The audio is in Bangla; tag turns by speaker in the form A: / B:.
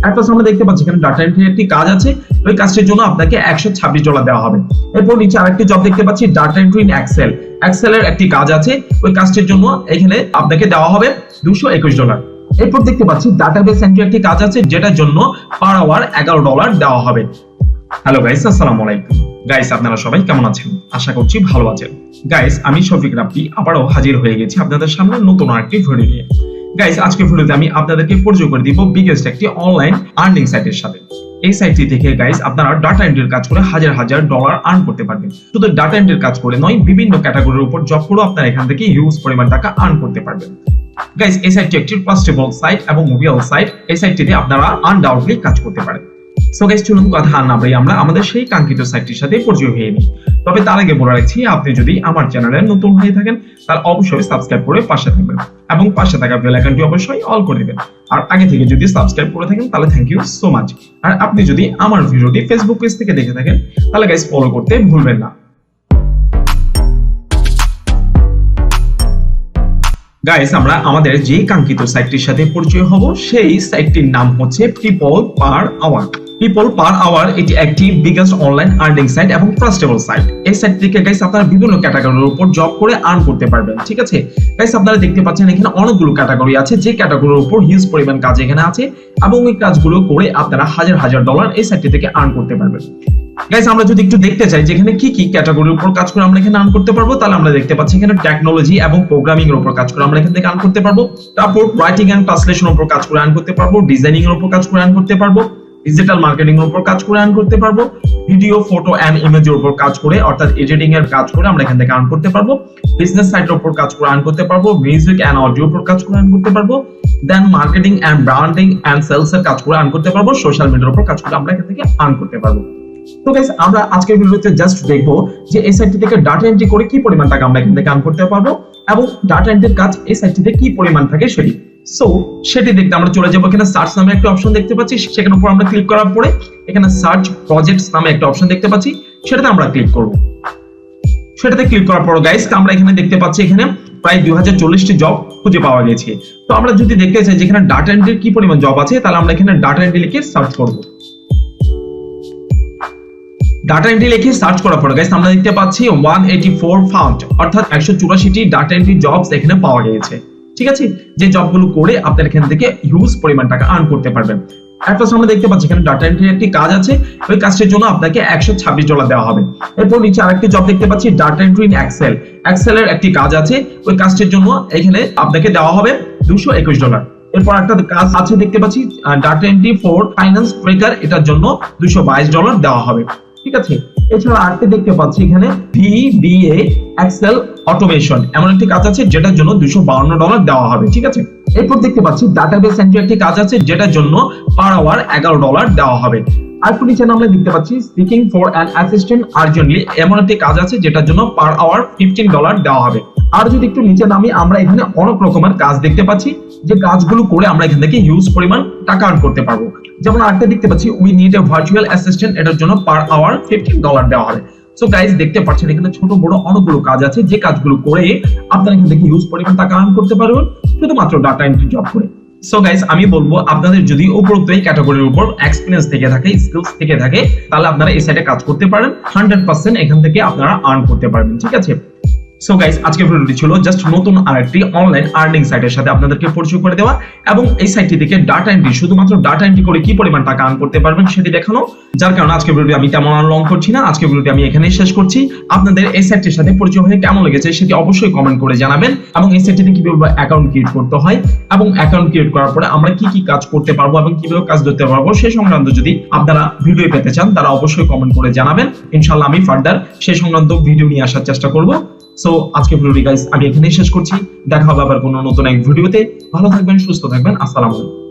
A: এরপর আমরা দেখতে পাচ্ছি এখানে ডাটা এন্ট্রি একটি কাজ আছে, ওই কাজটির জন্য আপনাকে $126 দেওয়া হবে। এরপর নিচে আরেকটি জব দেখতে পাচ্ছি ডাটা এন্ট্রি ইন এক্সেল, এক্সেলের একটি কাজ আছে, ওই কাজটির জন্য এখানে আপনাকে দেওয়া হবে $221। এরপর দেখতে পাচ্ছি ডাটাবেস এন্ট্রি একটি কাজ আছে, যেটার জন্য পার আওয়ার $11 দেওয়া হবে। হ্যালো গাইস, আসসালামু আলাইকুম। গাইস আপনারা সবাই কেমন আছেন? আশা করছি ভালো আছেন। গাইস আমি শফিক রাব্বি আবারও হাজির হয়ে গেছি আপনাদের সামনে নতুন আরেকটি ভিডিও নিয়ে। গাইস আজকের ভিডিওতে আমি আপনাদেরকে পরিচয় করে দিব বিগেস্ট একটি অনলাইন আর্নিং সাইটের সাথে। এই সাইটটি থেকে গাইস আপনারা ডাটা এন্ট্রির কাজ করে হাজার হাজার ডলার আর্ন করতে পারবেন। শুধু ডাটা এন্ট্রির কাজ করে নয়, বিভিন্ন ক্যাটাগরির উপর জব করে আপনারা এখান থেকে হিউজ পরিমাণ টাকা আর্ন করতে পারবেন। গাইস এই সাইটটি একটি ট্রাস্টেবল সাইট এবং মোবাইল সাইট। এই সাইটটিতে আপনারা আনডাউটলি কাজ করতে পারেন। সো গাইস চলুন কথা না বাড়িয়ে আমরা আমাদের সেই কাঙ্ক্ষিত সাইটটির সাথে পরিচয় হয়ে নিই। তবে তার আগে বলে রাখছি, আপনি যদি আমার চ্যানেলে নতুন হয়ে থাকেন তাহলে অবশ্যই সাবস্ক্রাইব করে পাশে থাকবেন এবং পাশে থাকা বেল আইকনটি অবশ্যই অল করে দিবেন। আর আগে থেকে যদি সাবস্ক্রাইব করে থাকেন তাহলে থ্যাংক ইউ সো মাচ। আর আপনি যদি আমার ভিডিওটি ফেসবুক পেজ থেকে দেখে থাকেন তাহলে গাইস ফলো করতে ভুলবেন না। গাইস আমরা আমাদের যে কাঙ্ক্ষিত সাইটটির সাথে পরিচয় হব, সেই সাইটটির নাম হচ্ছে people per hour. People per hour এটি একটি বিগেস্ট অনলাইন আর্নিং সাইট এবং ট্রাস্টেবল সাইট। এই সাইট থেকে গাইস আপনারা বিভিন্ন ক্যাটাগরির উপর জব করে আর্ন করতে পারবেন। ঠিক আছে গাইস, আপনারা দেখতে পাচ্ছেন এখানে অনেকগুলো ক্যাটাগরি আছে, যে ক্যাটাগরির উপর হিউজ পরিমাণ কাজ এখানে আছে এবং এই কাজগুলো করে আপনারা হাজার হাজার ডলার এই সাইটটি থেকে আর্ন করতে পারবেন। গাইস আমরা যদি একটু দেখতে চাই যে এখানে কি কি ক্যাটাগরির উপর কাজ করে আমরা এখানে আর্ন করতে পারবো, তাহলে আমরা দেখতে পাচ্ছি এখানে টেকনোলজি এবং প্রোগ্রামিং এর উপর কাজ করে আমরা এখান থেকে আর্ন করতে পারবো। তারপর রাইটিং এন্ড ট্রান্সলেশন এর উপর কাজ করে আর্ন করতে পারবো, ডিজাইনিং এর উপর কাজ করে আর্ন করতে পারবো, ডিজিটাল মার্কেটিং এর উপর কাজ করে আর্ন করতে পারবো, ভিডিও ফটো এন্ড ইমেজের উপর কাজ করে অর্থাৎ এডিটিং এর কাজ করে আমরা এখান থেকে আর্ন করতে পারবো, বিজনেস সাইটের উপর কাজ করে আর্ন করতে পারবো, মিউজিক এন্ড অডিও উপর কাজ করে আর্ন করতে পারবো, then marketing and branding and sales এর কাজ করে আর্ন করতে পারবো, সোশ্যাল মিডিয়ার উপর কাজ করে আমরা এখান থেকে আর্ন করতে পারবো। তো গাইস আমরা আজকের ভিডিওতে জাস্ট দেখবো যে এই সাইটটি থেকে ডাটা এন্ট্রি করে কি পরিমাণ টাকা আমরা এখান থেকে আর্ন করতে পারবো এবং ডাটা এন্ট্রির কাজ এই সাইটটিতে কি পরিমাণ থাকে সেটি। সো সেটি দেখতে আমরা চলে যাবো। এখানে সার্চ নামে একটা অপশন দেখতে পাচ্ছি, সেখানে উপর আমরা ক্লিক করার পরে এখানে সার্চ প্রজেক্টস নামে একটা অপশন দেখতে পাচ্ছি, সেটাতে আমরা ক্লিক করব। সেটাতে ক্লিক করার পর গাইস আমরা এখানে দেখতে পাচ্ছি এখানে প্রায় 2040টি জব খুঁজে পাওয়া গেছে। তো আমরা যদি দেখতে চাই যেখানে ডাটা এন্ট্রির কি পরিমাণ জব আছে, তাহলে আমরা এখানে ডাটা এন্ট্রি লিখে সার্চ করব। ডাটা এন্ট্রি লিখে সার্চ করার পর গাইস আমরা দেখতে পাচ্ছি 184 ফাউন্ড, অর্থাৎ 184টি ডাটা এন্ট্রি জবস এখানে পাওয়া গেছে। ঠিক আছে, যে জবগুলো করে আপনারা এখান থেকে হিউজ পরিমাণ টাকা আর্ন করতে পারবেন। এরপর আমরা দেখতে পাচ্ছি এখানে ডাটা এন্ট্রি একটি কাজ আছে, ওই কাজটির জন্য আপনাকে $126 দেওয়া হবে। এরপর নিচে আরেকটি জব দেখতে পাচ্ছি ডাটা এন্ট্রি ইন এক্সেল, এক্সেলের একটি কাজ আছে, ওই কাজটির জন্য এখানে আপনাকে দেওয়া হবে $221। এরপর একটা কাজ আছে দেখতে পাচ্ছি data entry for finance trekker, এটার জন্য $222 দেওয়া হবে। ঠিক আছে, এছাড়া আরেকটি দেখতে পাচ্ছি এখানে VBA এক্সেল অটোমেশন, এমন একটি কাজ আছে যেটার জন্য $252 দেওয়া হবে। ঠিক আছে, এরপর দেখতে পাচ্ছি ডাটাবেস এন্ট্রি একটি কাজ আছে, যেটার জন্য পার আওয়ার $11 দেওয়া হবে। আর নিচে আমরা দেখতে পাচ্ছি seeking for an assistant urgently, এমন একটি কাজ আছে যেটার জন্য পার আওয়ার $15 দেওয়া হবে। আর যদি একটু নিচে নামি আমরা এখানে অনেক রকমের কাজ দেখতে পাচ্ছি, যে কাজগুলো করে আমরা এখান থেকে হিউজ পরিমাণ টাকা আর্ন করতে পারবো। যেমন আরেকটা দেখতে পাচ্ছি we need a virtual assistant, এটার জন্য পার আওয়ার $15 দেওয়া হবে। সো গাইস দেখতে পাচ্ছেন এখানে ছোট বড় অনেকগুলো কাজ আছে, যে কাজগুলো করে আপনারা এখান থেকে হিউজ পরিমাণ টাকা আর্ন করতে পারবেন শুধুমাত্র ডাটা এন্ট্রি জব করে। সো গাইস আমি বলবো আপনাদের যদি উপরোক্ত এই ক্যাটাগরির উপর এক্সপেরিয়েন্স থেকে থাকে, স্কিলস থেকে থাকে, তাহলে আপনারা এই সাইটে কাজ করতে পারেন। 100% এখান থেকে আপনারা আর্ন করতে পারবেন। ঠিক আছে, সো গাইস আজকের ভিডিওটি ছিল জাস্ট নতুন আরেকটি অনলাইন আর্নিং সাইটের সাথে আপনাদেরকে পরিচয় করে দেওয়া এবং এই সাইটটি থেকে ডাটা এন্ট্রি, শুধুমাত্র ডাটা এন্ট্রি করে কি পরিমাণ টাকা আর্ন করতে পারবেন সেটি দেখানো। যার কারণে আজকের ভিডিওটি আমি তেমন আর লং করছি না, আজকের ভিডিওটি আমি এখানেই শেষ করছি। আপনাদের এই সাইটটির সাথে পরিচয় হয়ে কেমন লেগেছে সেটি অবশ্যই কমেন্ট করে জানাবেন এবং এই সাইটটিতে কিভাবে অ্যাকাউন্ট ক্রিয়েট করতে হয় এবং অ্যাকাউন্ট ক্রিয়েট করার পরে আমরা কি কি কাজ করতে পারবো এবং কিভাবে কাজ ধরতে পারবো সেই সংক্রান্ত যদি আপনারা ভিডিও পেতে চান তারা অবশ্যই কমেন্ট করে জানাবেন। ইনশাআল্লাহ আমি ফার্দার সেই সংক্রান্ত ভিডিও নিয়ে আসার চেষ্টা করব। সো আজকে ভিডিওটি গাইস আমি এখানেই শেষ করছি। দেখা হবে আবার কোনো নতুন এক ভিডিওতে। ভালো থাকবেন, সুস্থ থাকবেন। আসসালামু আলাইকুম।